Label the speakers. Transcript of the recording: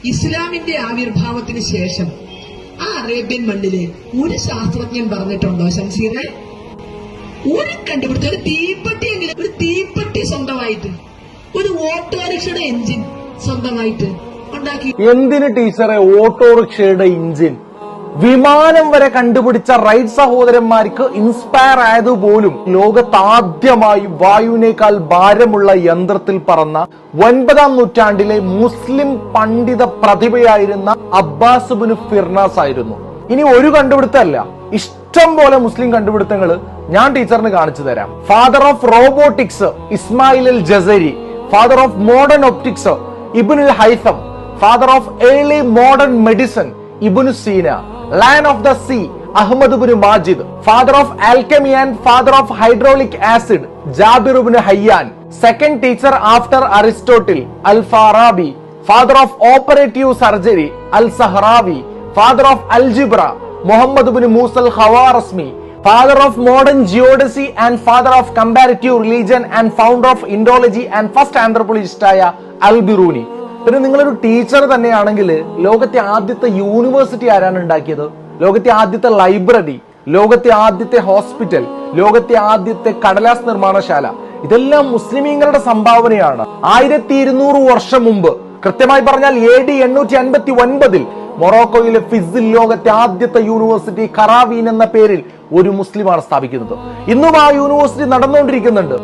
Speaker 1: ഇസ്ലാമിന്റെ ആവിർഭാവത്തിന് ശേഷം ആ അറേബ്യൻ മണ്ണില് ഒരു ശാസ്ത്രജ്ഞൻ പറഞ്ഞിട്ടുണ്ടോ ശംസീറെ? ഒരു കണ്ടുപിടുത്തം, ഒരു തീപ്പെട്ടിയെങ്കിലും, ഒരു തീപ്പെട്ടി സ്വന്തമായിട്ട്, ഒരു ഓട്ടോറിക്ഷയുടെ എഞ്ചിൻ സ്വന്തമായിട്ട് ഉണ്ടാക്കി.
Speaker 2: എന്തിന് ടീച്ചറെ ഓട്ടോറിക്ഷയുടെ എഞ്ചിൻ? വിമാനം വരെ കണ്ടുപിടിച്ച റൈറ്റ് സഹോദരന്മാർക്ക് ഇൻസ്പയർ ആയതുപോലും ലോകത്താദ്യമായി വായുവിനേക്കാൾ ഭാരമുള്ള യന്ത്രത്തിൽ പറന്ന 9-ാം നൂറ്റാണ്ടിലെ മുസ്ലിം പണ്ഡിത പ്രതിഭയായിരുന്ന അബ്ബാസ് ബിൻ ഫിർനാസ് ആയിരുന്നു. ഇനി ഒരു കണ്ടുപിടുത്തമല്ല, ഇഷ്ടം പോലെ മുസ്ലിം കണ്ടുപിടുത്തങ്ങൾ ഞാൻ ടീച്ചറിന് കാണിച്ചു തരാം. Father of robotics Ismail al Jazari, father of modern optics Ibn al Haytham, father of early modern medicine Ibn Sina, lion of the sea Ahmad Ibn Majid, father of alchemy and father of hydraulic acid Jabir Ibn Hayyan, second teacher after Aristotle al Farabi, father of operative surgery al Zahrawi, father of algebra Muhammad Ibn Musa al Khwarizmi, father of modern geodesy and father of comparative religion and founder of Indology and first ആന്ത്രോപോളജിസ്റ്റായ al Biruni. പിന്നെ നിങ്ങളൊരു teacher തന്നെയാണെങ്കിൽ ലോകത്തെ ആദ്യത്തെ university ആരാണ് ഉണ്ടാക്കിയത്? ലോകത്തെ ആദ്യത്തെ ലൈബ്രറി, ലോകത്തെ ആദ്യത്തെ ഹോസ്പിറ്റൽ, ലോകത്തെ ആദ്യത്തെ കടലാസ് നിർമ്മാണശാല, ഇതെല്ലാം മുസ്ലിമീങ്ങളുടെ സംഭാവനയാണ്. 1200 വർഷം മുമ്പ്, കൃത്യമായി പറഞ്ഞാൽ AD 859 മൊറോക്കോയിലെ ഫിസിൽ ലോകത്തെ ആദ്യത്തെ യൂണിവേഴ്സിറ്റി ഖറാവീൻ എന്ന പേരിൽ ഒരു മുസ്ലിമാണ് സ്ഥാപിക്കുന്നത്. ഇന്നും ആ യൂണിവേഴ്സിറ്റി നടന്നുകൊണ്ടിരിക്കുന്നുണ്ട്.